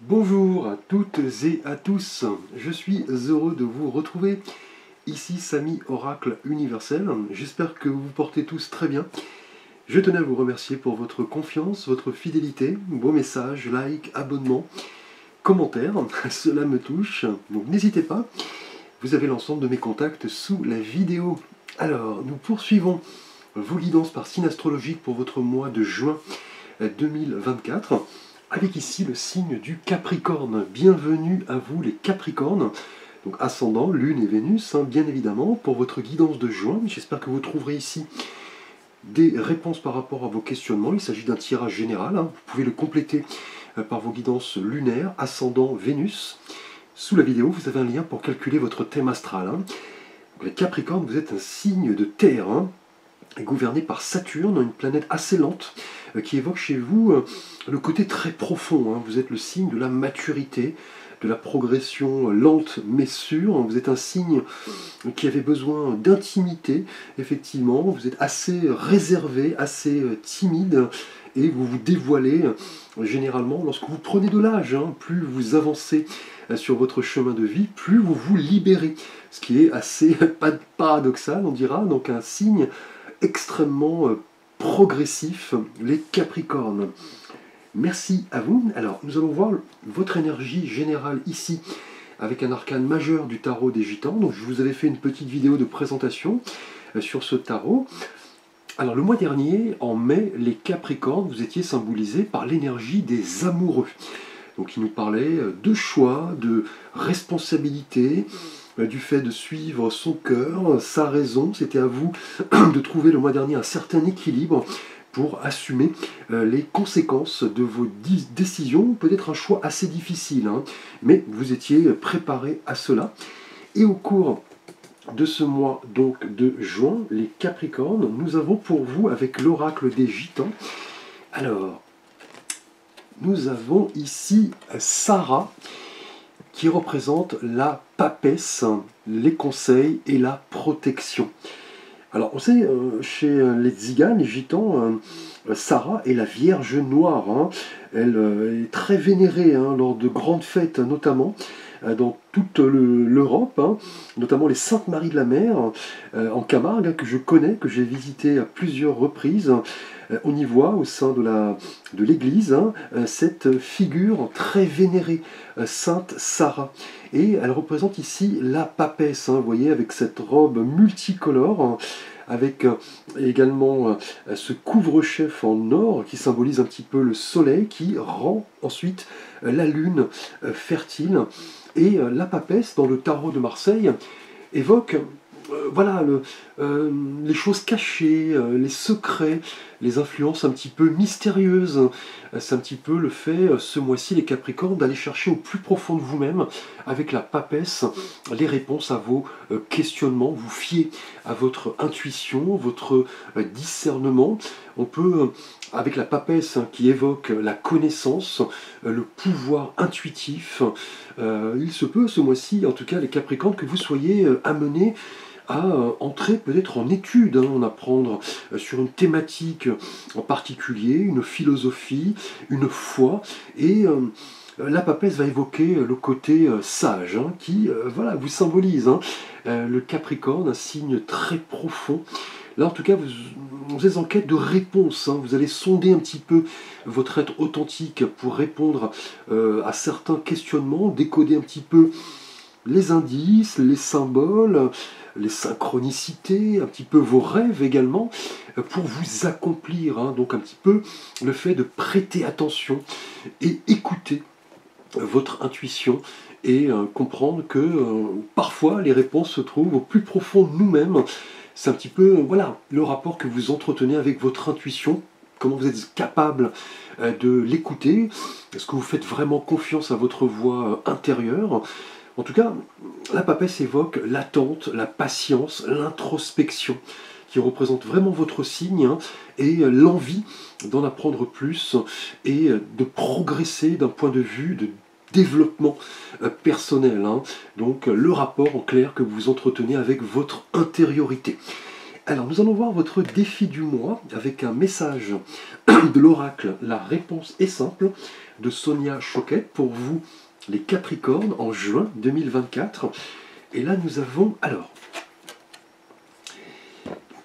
Bonjour à toutes et à tous, je suis heureux de vous retrouver. Ici Samy Oracle Universel, j'espère que vous vous portez tous très bien. Je tenais à vous remercier pour votre confiance, votre fidélité, vos messages, likes, abonnements, commentaires, cela me touche. Donc n'hésitez pas, vous avez l'ensemble de mes contacts sous la vidéo. Alors, nous poursuivons vos guidances par signe astrologique pour votre mois de juin 2024. Avec ici le signe du Capricorne. Bienvenue à vous les Capricornes, donc ascendant, Lune et Vénus, bien évidemment, pour votre guidance de juin. J'espère que vous trouverez ici des réponses par rapport à vos questionnements. Il s'agit d'un tirage général, vous pouvez le compléter par vos guidances lunaires, ascendant, Vénus. Sous la vidéo, vous avez un lien pour calculer votre thème astral. Les Capricornes, vous êtes un signe de terre, gouverné par Saturne, une planète assez lente, qui évoque chez vous le côté très profond. Vous êtes le signe de la maturité, de la progression lente mais sûre. Vous êtes un signe qui avait besoin d'intimité, effectivement. Vous êtes assez réservé, assez timide, et vous vous dévoilez généralement lorsque vous prenez de l'âge. Plus vous avancez sur votre chemin de vie, plus vous vous libérez. Ce qui est assez paradoxal, on dira, donc un signe extrêmement progressif, les Capricornes. Merci à vous. Alors, nous allons voir votre énergie générale ici, avec un arcane majeur du tarot des Gitans. Donc, je vous avais fait une petite vidéo de présentation sur ce tarot. Alors, le mois dernier, en mai, les Capricornes, vous étiez symbolisés par l'énergie des amoureux. Donc, il nous parlait de choix, de responsabilité, du fait de suivre son cœur, sa raison. C'était à vous de trouver le mois dernier un certain équilibre pour assumer les conséquences de vos décisions. Peut-être un choix assez difficile, mais vous étiez préparé à cela. Et au cours de ce mois donc de juin, les Capricornes, nous avons pour vous, avec l'oracle des Gitans, alors, nous avons ici Sarah, qui représente la papesse, les conseils et la protection. Alors on sait, chez les Tziganes, les Gitans, Sarah est la Vierge Noire. Elle est très vénérée lors de grandes fêtes, notamment dans toute l'Europe, notamment les Saintes Maries de la Mer, en Camargue, que je connais, que j'ai visité à plusieurs reprises. On y voit au sein de l'Église cette figure très vénérée, Sainte Sarah. Et elle représente ici la papesse, vous voyez, avec cette robe multicolore, avec également ce couvre-chef en or qui symbolise un petit peu le soleil, qui rend ensuite la lune fertile. Et la papesse, dans le tarot de Marseille, évoque voilà, les choses cachées, les secrets, les influences un petit peu mystérieuses. C'est un petit peu le fait, ce mois-ci, les Capricornes, d'aller chercher au plus profond de vous-même, avec la papesse, les réponses à vos questionnements. Vous fiez à votre intuition, votre discernement. On peut, avec la papesse qui évoque la connaissance, le pouvoir intuitif, il se peut, ce mois-ci, en tout cas, les Capricornes, que vous soyez amenés à entrer peut-être en études, en apprendre sur une thématique en particulier, une philosophie, une foi, et la papesse va évoquer le côté sage, qui voilà, vous symbolise. Le Capricorne, un signe très profond. Là, en tout cas, vous êtes en quête de réponses. Vous allez sonder un petit peu votre être authentique pour répondre à certains questionnements, décoder un petit peu les indices, les symboles, les synchronicités, un petit peu vos rêves également, pour vous accomplir. Donc un petit peu le fait de prêter attention et écouter votre intuition et comprendre que parfois les réponses se trouvent au plus profond de nous-mêmes. C'est un petit peu voilà, le rapport que vous entretenez avec votre intuition, comment vous êtes capable de l'écouter, est-ce que vous faites vraiment confiance à votre voix intérieure. En tout cas, la papesse évoque l'attente, la patience, l'introspection, qui représente vraiment votre signe, et l'envie d'en apprendre plus et de progresser d'un point de vue de développement personnel. Donc le rapport en clair que vous entretenez avec votre intériorité. Alors, nous allons voir votre défi du mois avec un message de l'oracle. La réponse est simple, de Sonia Choquette pour vous, les Capricornes, en juin 2024. Et là, nous avons, alors,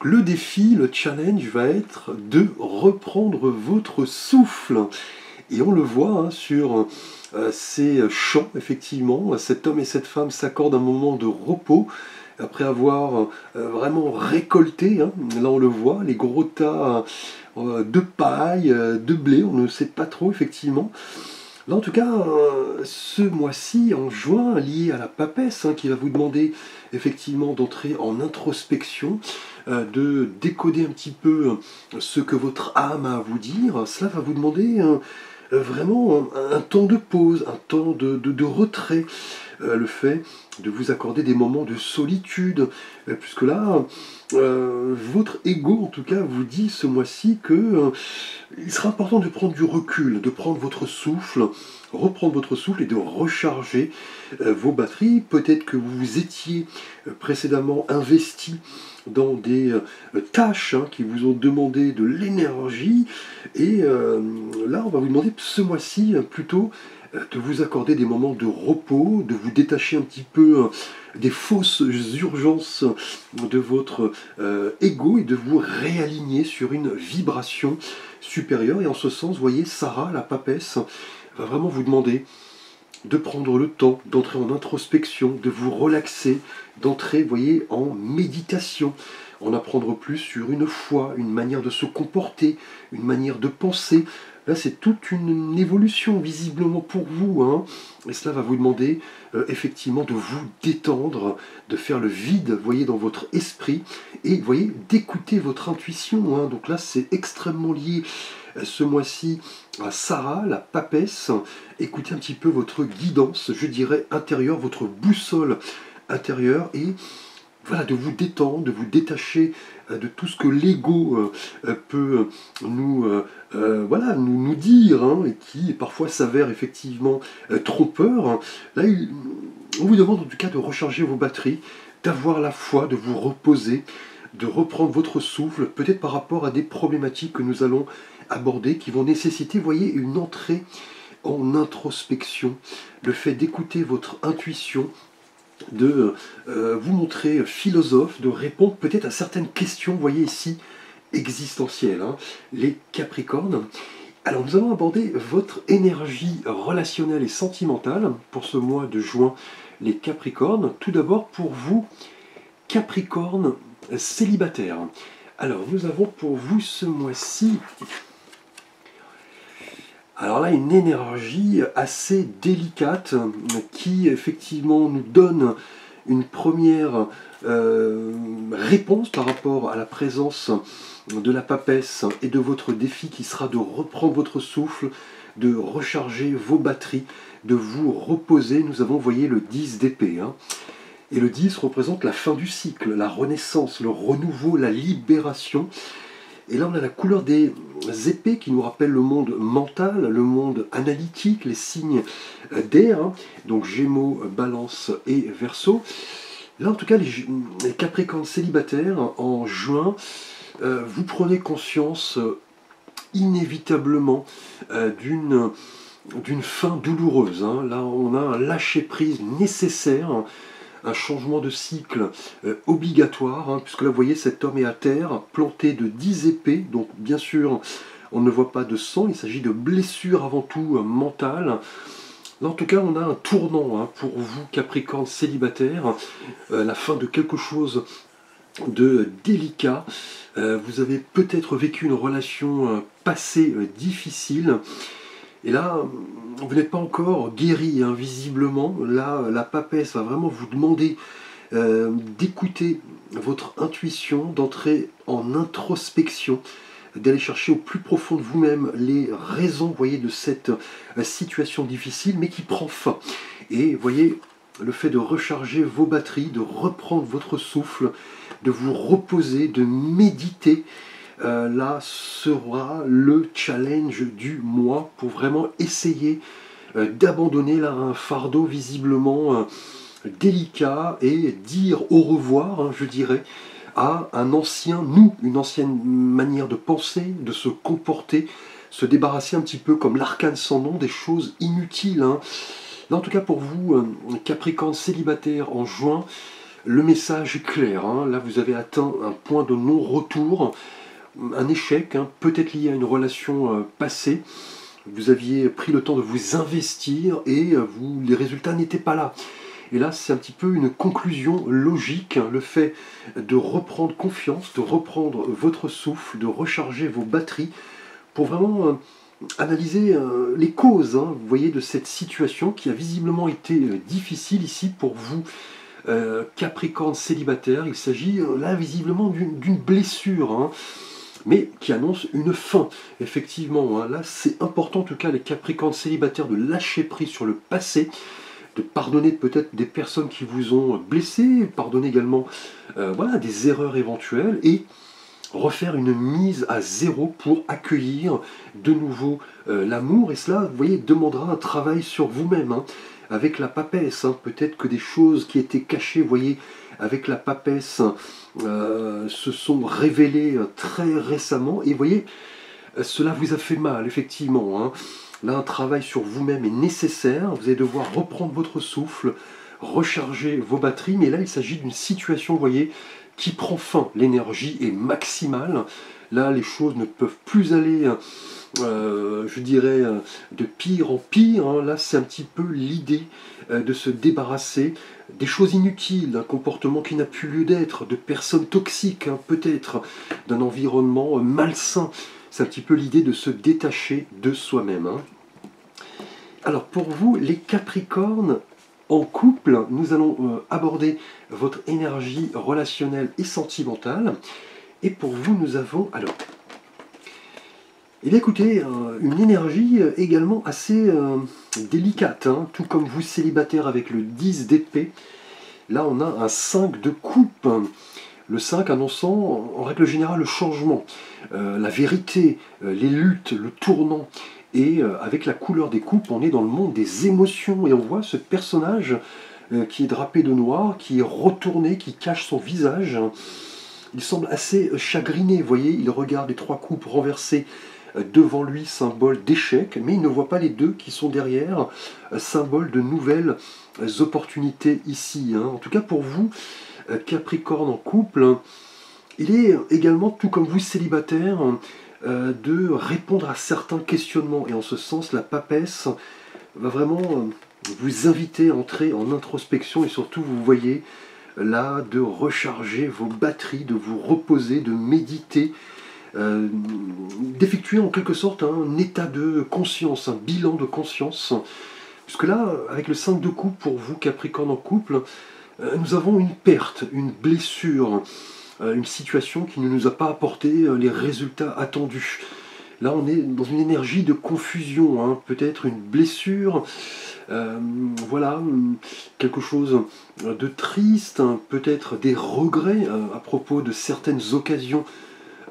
le défi, le challenge va être de reprendre votre souffle. Et on le voit hein, sur ces chants, effectivement, cet homme et cette femme s'accordent un moment de repos après avoir vraiment récolté, hein. Là on le voit, les gros tas de paille, de blé, on ne sait pas trop effectivement. Là en tout cas, ce mois-ci, en juin, lié à la papesse, hein, qui va vous demander effectivement d'entrer en introspection, de décoder un petit peu ce que votre âme a à vous dire, cela va vous demander vraiment un temps de pause, un temps de retrait, le fait de vous accorder des moments de solitude, puisque là, votre ego en tout cas vous dit ce mois-ci que il sera important de prendre du recul, de prendre votre souffle, reprendre votre souffle et de recharger vos batteries. Peut-être que vous vous étiez précédemment investi dans des tâches hein, qui vous ont demandé de l'énergie, et là on va vous demander ce mois-ci plutôt de vous accorder des moments de repos, de vous détacher un petit peu des fausses urgences de votre ego et de vous réaligner sur une vibration supérieure. Et en ce sens, vous voyez, Sarah, la papesse, va vraiment vous demander de prendre le temps d'entrer en introspection, de vous relaxer, d'entrer, vous voyez, en méditation, en apprendre plus sur une foi, une manière de se comporter, une manière de penser. Là, c'est toute une évolution visiblement pour vous, hein. Et cela va vous demander effectivement de vous détendre, de faire le vide, vous voyez, dans votre esprit, et vous voyez, d'écouter votre intuition, hein. Donc là, c'est extrêmement lié ce mois-ci à Sarah, la papesse. Écoutez un petit peu votre guidance, je dirais intérieure, votre boussole intérieure, et voilà, de vous détendre, de vous détacher de tout ce que l'ego peut voilà, nous dire, hein, et qui parfois s'avère effectivement trompeur. Là, on vous demande en tout cas de recharger vos batteries, d'avoir la foi, de vous reposer, de reprendre votre souffle, peut-être par rapport à des problématiques que nous allons aborder, qui vont nécessiter, vous voyez, une entrée en introspection, le fait d'écouter votre intuition, de vous montrer philosophe, de répondre peut-être à certaines questions, vous voyez ici, existentielles, hein, les Capricornes. Alors nous allons aborder votre énergie relationnelle et sentimentale pour ce mois de juin, les Capricornes. Tout d'abord pour vous, Capricorne célibataire. Alors nous avons pour vous ce mois-ci, alors là, une énergie assez délicate qui effectivement nous donne une première réponse par rapport à la présence de la papesse et de votre défi qui sera de reprendre votre souffle, de recharger vos batteries, de vous reposer. Nous avons, voyé, le 10 d'épée, hein. Et le 10 représente la fin du cycle, la renaissance, le renouveau, la libération. Et là, on a la couleur des épées qui nous rappellent le monde mental, le monde analytique, les signes d'air, hein, donc Gémeaux, Balance et Verseau. Là, en tout cas, les Capricornes célibataires, en juin, vous prenez conscience inévitablement d'une fin douloureuse, hein. Là, on a un lâcher-prise nécessaire, hein, un changement de cycle obligatoire, hein, puisque là, vous voyez, cet homme est à terre, planté de 10 épées, donc bien sûr, on ne voit pas de sang, il s'agit de blessures avant tout mentales. Là, en tout cas, on a un tournant, hein, pour vous, Capricorne célibataire, la fin de quelque chose de délicat. Vous avez peut-être vécu une relation passée difficile, et là, vous n'êtes pas encore guéri, hein, visiblement. Là, la papesse va vraiment vous demander d'écouter votre intuition, d'entrer en introspection, d'aller chercher au plus profond de vous-même les raisons, voyez, de cette situation difficile, mais qui prend fin. Et voyez, le fait de recharger vos batteries, de reprendre votre souffle, de vous reposer, de méditer, là sera le challenge du mois pour vraiment essayer d'abandonner là un fardeau visiblement délicat et dire au revoir, hein, je dirais, à un ancien nous, une ancienne manière de penser, de se comporter, se débarrasser un petit peu comme l'arcane sans nom des choses inutiles. Hein. Là, en tout cas pour vous, Capricorne célibataire en juin, le message est clair. Hein. Là, vous avez atteint un point de non-retour, un échec, hein, peut-être lié à une relation passée. Vous aviez pris le temps de vous investir et les résultats n'étaient pas là. Et là, c'est un petit peu une conclusion logique, hein, le fait de reprendre confiance, de reprendre votre souffle, de recharger vos batteries pour vraiment analyser les causes, hein, vous voyez, de cette situation qui a visiblement été difficile ici pour vous, Capricorne célibataire. Il s'agit là visiblement d'une blessure, hein, mais qui annonce une fin, effectivement. Hein. Là, c'est important, en tout cas, les Capricornes célibataires, de lâcher prise sur le passé, de pardonner peut-être des personnes qui vous ont blessé, pardonner également voilà, des erreurs éventuelles, et refaire une mise à zéro pour accueillir de nouveau l'amour. Et cela, vous voyez, demandera un travail sur vous-même, hein, avec la papesse. Hein. Peut-être que des choses qui étaient cachées, vous voyez, avec la papesse, se sont révélées très récemment. Et vous voyez, cela vous a fait mal, effectivement. Hein. Là, un travail sur vous-même est nécessaire. Vous allez devoir reprendre votre souffle, recharger vos batteries. Mais là, il s'agit d'une situation, vous voyez, qui prend fin. L'énergie est maximale. Là, les choses ne peuvent plus aller, je dirais, de pire en pire. Hein. Là, c'est un petit peu l'idée de se débarrasser des choses inutiles, d'un comportement qui n'a plus lieu d'être, de personnes toxiques, hein, peut-être, d'un environnement malsain. C'est un petit peu l'idée de se détacher de soi-même. Hein. Alors pour vous, les Capricornes en couple, nous allons aborder votre énergie relationnelle et sentimentale. Et pour vous, nous avons, alors, eh bien écoutez, une énergie également assez délicate, hein, tout comme vous célibataire avec le 10 d'épée. Là, on a un 5 de coupe. Le 5 annonçant en règle générale le changement, la vérité, les luttes, le tournant. Et avec la couleur des coupes, on est dans le monde des émotions. Et on voit ce personnage qui est drapé de noir, qui est retourné, qui cache son visage. Il semble assez chagriné, vous voyez, il regarde les 3 coupes renversées devant lui, symbole d'échec, mais il ne voit pas les 2 qui sont derrière, symbole de nouvelles opportunités ici. Hein. En tout cas pour vous, Capricorne en couple, il est également, tout comme vous célibataire, de répondre à certains questionnements. Et en ce sens, la papesse va vraiment vous inviter à entrer en introspection et surtout, vous voyez, là, de recharger vos batteries, de vous reposer, de méditer, d'effectuer en quelque sorte un état de conscience, un bilan de conscience. Puisque là, avec le 5 de coupe, pour vous, Capricorne en couple, nous avons une perte, une blessure, une situation qui ne nous a pas apporté les résultats attendus. Là, on est dans une énergie de confusion, hein, peut-être une blessure, voilà, quelque chose de triste, hein, peut-être des regrets à propos de certaines occasions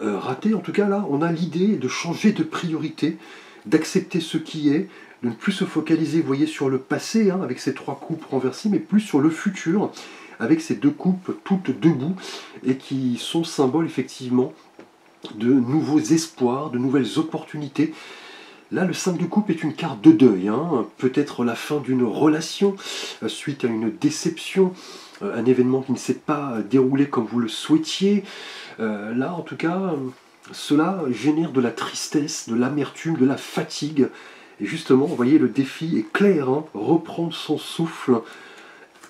ratées. En tout cas, là, on a l'idée de changer de priorité, d'accepter ce qui est, de ne plus se focaliser, vous voyez, sur le passé, hein, avec ces 3 coupes renversées, mais plus sur le futur, avec ces 2 coupes toutes debout, et qui sont symboles, effectivement, de nouveaux espoirs, de nouvelles opportunités. Là, le 5 de coupe est une carte de deuil, hein, peut-être la fin d'une relation, suite à une déception, un événement qui ne s'est pas déroulé comme vous le souhaitiez. Là, en tout cas, cela génère de la tristesse, de l'amertume, de la fatigue. Et justement, vous voyez, le défi est clair, hein, reprendre son souffle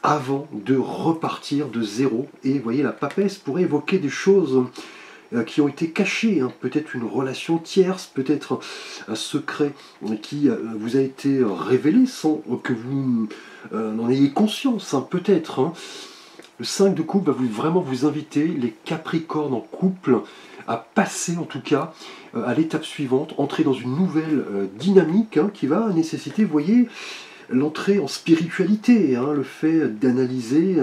avant de repartir de zéro. Et vous voyez, la papesse pourrait évoquer des choses qui ont été cachées, hein, peut-être une relation tierce, peut-être un secret qui vous a été révélé sans que vous n'en ayez conscience, hein, peut-être. Hein. Le 5 de coupe va vraiment vous inviter, les Capricornes en couple, à passer en tout cas à l'étape suivante, entrer dans une nouvelle dynamique, hein, qui va nécessiter, vous voyez, l'entrée en spiritualité, hein, le fait d'analyser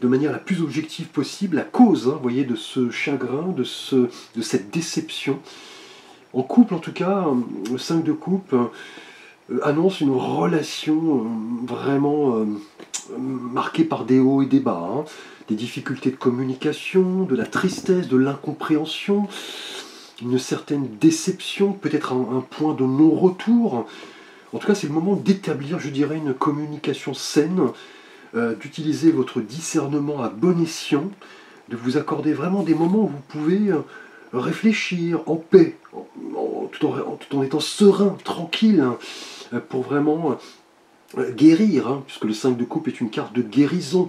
de manière la plus objective possible la cause, hein, vous voyez, de ce chagrin, de cette déception. En couple, en tout cas, le 5 de coupe annonce une relation vraiment marqué par des hauts et des bas, hein, des difficultés de communication, de la tristesse, de l'incompréhension, une certaine déception, peut-être un point de non-retour. En tout cas, c'est le moment d'établir, je dirais, une communication saine, d'utiliser votre discernement à bon escient, de vous accorder vraiment des moments où vous pouvez réfléchir en paix, tout en étant serein, tranquille, hein, pour vraiment guérir, hein, puisque le 5 de coupe est une carte de guérison.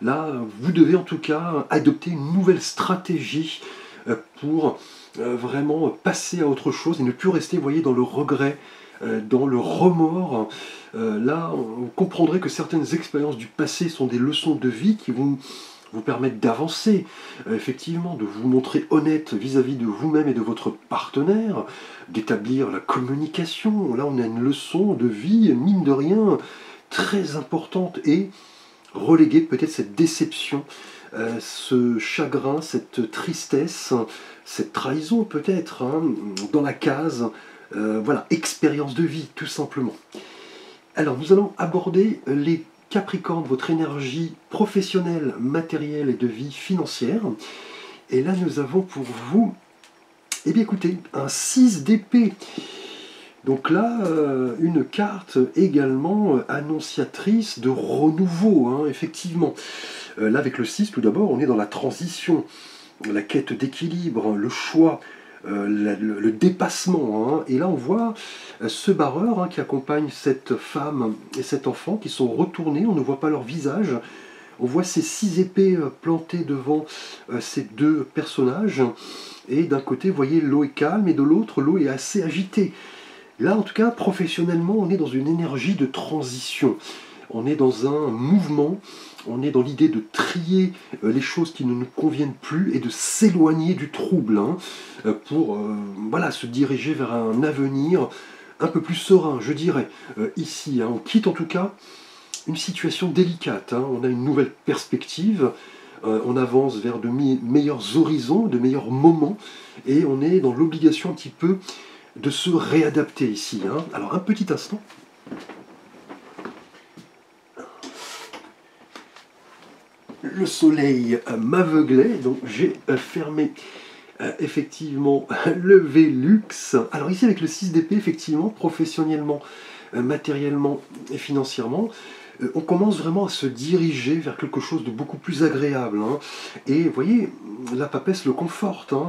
Là, vous devez en tout cas adopter une nouvelle stratégie pour vraiment passer à autre chose et ne plus rester, vous voyez, dans le regret, dans le remords. Là, vous comprendrez que certaines expériences du passé sont des leçons de vie qui vont vous permettre d'avancer, effectivement, de vous montrer honnête vis-à-vis de vous-même et de votre partenaire, d'établir la communication. Là, on a une leçon de vie, mine de rien, très importante, et reléguer peut-être cette déception, ce chagrin, cette tristesse, cette trahison peut-être, hein, dans la case, voilà, expérience de vie, tout simplement. Alors, nous allons aborder les Capricorne, votre énergie professionnelle, matérielle et de vie financière. Et là, nous avons pour vous, eh bien écoutez, un 6 d'épée. Donc là, une carte également annonciatrice de renouveau, hein, effectivement. Là, avec le 6, tout d'abord, on est dans la transition, la quête d'équilibre, le choix, le dépassement. Hein. Et là, on voit ce barreur, hein, qui accompagne cette femme et cet enfant qui sont retournés, on ne voit pas leur visage. On voit ces 6 épées plantées devant ces deux personnages. Et d'un côté, vous voyez, l'eau est calme, et de l'autre, l'eau est assez agitée. Là, en tout cas, professionnellement, on est dans une énergie de transition. On est dans un mouvement, on est dans l'idée de trier les choses qui ne nous conviennent plus et de s'éloigner du trouble, hein, pour voilà, se diriger vers un avenir un peu plus serein, je dirais. Ici, hein, on quitte en tout cas une situation délicate, hein, on a une nouvelle perspective, on avance vers de meilleurs horizons, de meilleurs moments, et on est dans l'obligation un petit peu de se réadapter ici. Hein. Alors, un petit instant. Le soleil m'aveuglait, donc j'ai fermé effectivement le Velux. Alors ici, avec le 6 d'épée, effectivement, professionnellement, matériellement et financièrement, on commence vraiment à se diriger vers quelque chose de beaucoup plus agréable. Hein. Et vous voyez, la papesse le conforte. Hein.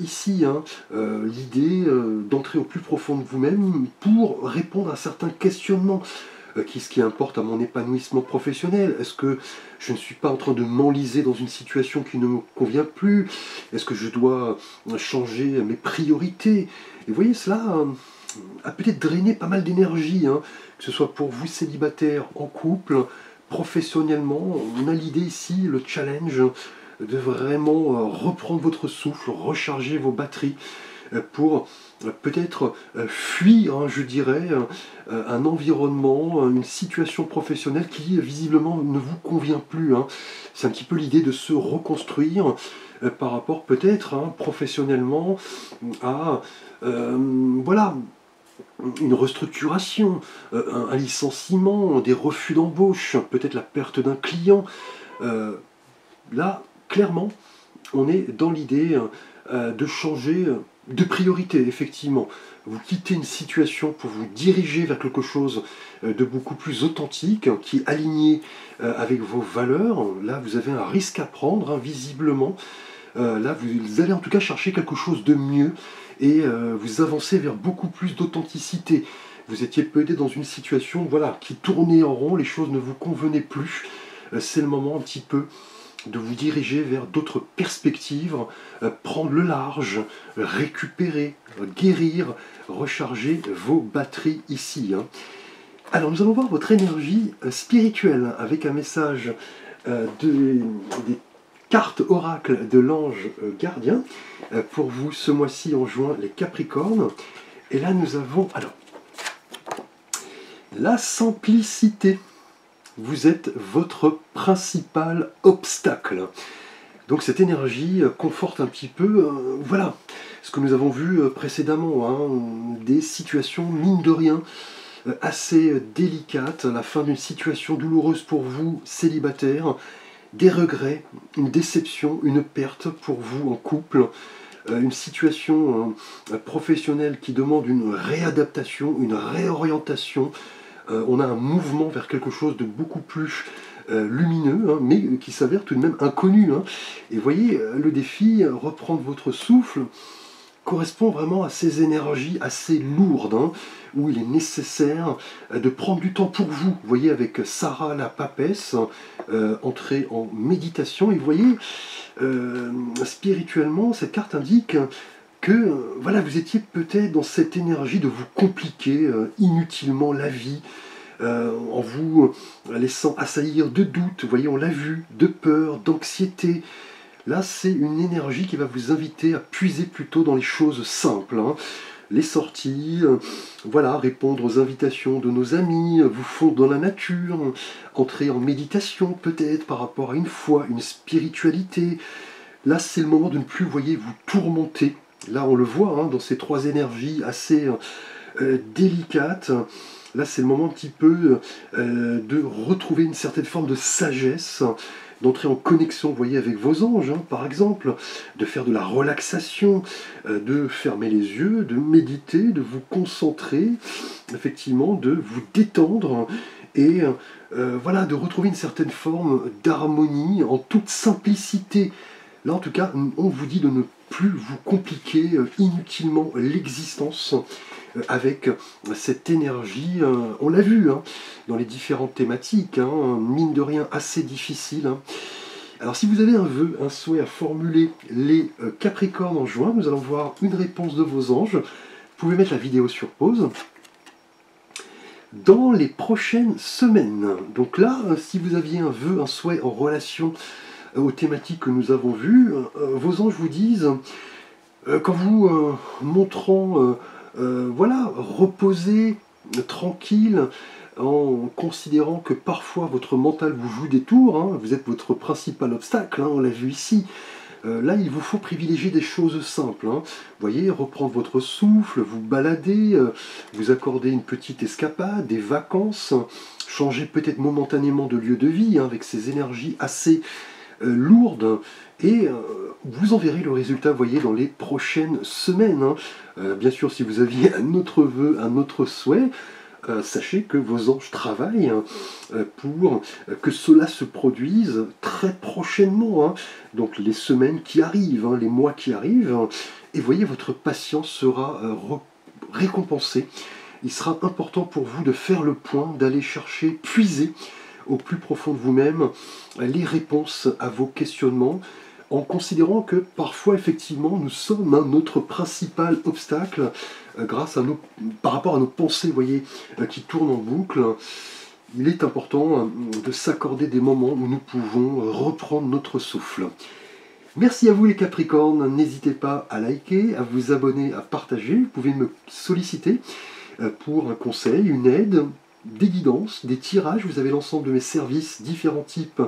Ici, hein, l'idée d'entrer au plus profond de vous-même pour répondre à certains questionnements. Qu'est-ce qui importe à mon épanouissement professionnel? Est-ce que je ne suis pas en train de m'enliser dans une situation qui ne me convient plus? Est-ce que je dois changer mes priorités? Et vous voyez, cela a peut-être drainé pas mal d'énergie, hein, que ce soit pour vous célibataires, en couple, professionnellement. On a l'idée ici, le challenge, de vraiment reprendre votre souffle, recharger vos batteries, pour peut-être fuir, hein, je dirais, un environnement, une situation professionnelle qui visiblement ne vous convient plus. Hein. C'est un petit peu l'idée de se reconstruire par rapport peut-être, hein, professionnellement à voilà, une restructuration, un licenciement, des refus d'embauche, peut-être la perte d'un client. Là, clairement, on est dans l'idée de changer de priorité, effectivement. Vous quittez une situation pour vous diriger vers quelque chose de beaucoup plus authentique, qui est aligné avec vos valeurs. Là, vous avez un risque à prendre, hein, visiblement. Là, vous allez en tout cas chercher quelque chose de mieux et vous avancez vers beaucoup plus d'authenticité. Vous étiez peut-être dans une situation, voilà, qui tournait en rond, les choses ne vous convenaient plus. C'est le moment un petit peu de vous diriger vers d'autres perspectives, prendre le large, récupérer, guérir, recharger vos batteries ici. Hein. Alors nous allons voir votre énergie spirituelle avec un message des cartes oracle de l'ange gardien pour vous ce mois-ci en juin, les Capricornes. Et là nous avons alors la simplicité. Vous êtes votre principal obstacle. Donc cette énergie conforte un petit peu, voilà, ce que nous avons vu précédemment, hein, des situations mine de rien, assez délicate, la fin d'une situation douloureuse pour vous, célibataire, des regrets, une déception, une perte pour vous en couple, une situation professionnelle qui demande une réadaptation, une réorientation. On a un mouvement vers quelque chose de beaucoup plus lumineux, hein, mais qui s'avère tout de même inconnu. Hein. Et voyez, le défi, reprendre votre souffle, correspond vraiment à ces énergies assez lourdes, hein, où il est nécessaire de prendre du temps pour vous. Vous voyez, avec Sarah la papesse, entrer en méditation, et vous voyez, spirituellement, cette carte indique que voilà, vous étiez peut-être dans cette énergie de vous compliquer inutilement la vie, en vous laissant assaillir de doutes, vous voyez, on l'a vu, de peur, d'anxiété. Là, c'est une énergie qui va vous inviter à puiser plutôt dans les choses simples. Hein. Les sorties, voilà, répondre aux invitations de nos amis, vous fondre dans la nature, entrer en méditation peut-être par rapport à une foi, une spiritualité. Là, c'est le moment de ne plus, voyez, vous tourmenter. Là, on le voit, hein, dans ces trois énergies assez délicates. Là, c'est le moment un petit peu de retrouver une certaine forme de sagesse, d'entrer en connexion, vous voyez, avec vos anges, hein, par exemple, de faire de la relaxation, de fermer les yeux, de méditer, de vous concentrer, effectivement, de vous détendre et voilà, de retrouver une certaine forme d'harmonie en toute simplicité. Là, en tout cas, on vous dit de ne plus vous compliquer inutilement l'existence avec cette énergie, on l'a vu hein, dans les différentes thématiques, hein, mine de rien assez difficile. Hein. Alors si vous avez un vœu, un souhait à formuler, les Capricornes en juin, nous allons voir une réponse de vos anges. Vous pouvez mettre la vidéo sur pause. Dans les prochaines semaines, donc là, si vous aviez un vœu, un souhait en relation aux thématiques que nous avons vues, vos anges vous disent, qu'en vous montrant voilà, reposez, tranquille, en considérant que parfois votre mental vous joue des tours, hein, vous êtes votre principal obstacle, hein, on l'a vu ici. Là, il vous faut privilégier des choses simples. Hein. Vous voyez, reprendre votre souffle, vous balader, vous accorder une petite escapade, des vacances, changer peut-être momentanément de lieu de vie, hein, avec ces énergies assez lourdes, et vous en verrez le résultat, voyez, dans les prochaines semaines. Hein. Bien sûr, si vous aviez un autre vœu, un autre souhait, sachez que vos anges travaillent hein, pour que cela se produise très prochainement. Hein. Donc les semaines qui arrivent, hein, les mois qui arrivent, hein, et voyez, votre patience sera récompensée. Il sera important pour vous de faire le point, d'aller chercher, puiser au plus profond de vous-même les réponses à vos questionnements, en considérant que parfois, effectivement, nous sommes notre principal obstacle par rapport à nos pensées, vous voyez, qui tournent en boucle. Il est important de s'accorder des moments où nous pouvons reprendre notre souffle. Merci à vous les Capricornes, n'hésitez pas à liker, à vous abonner, à partager. Vous pouvez me solliciter pour un conseil, une aide, des guidances, des tirages. Vous avez l'ensemble de mes services, différents types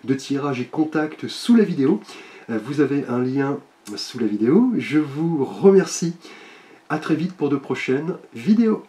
de tirages et contacts sous la vidéo. Vous avez un lien sous la vidéo. Je vous remercie. À très vite pour de prochaines vidéos.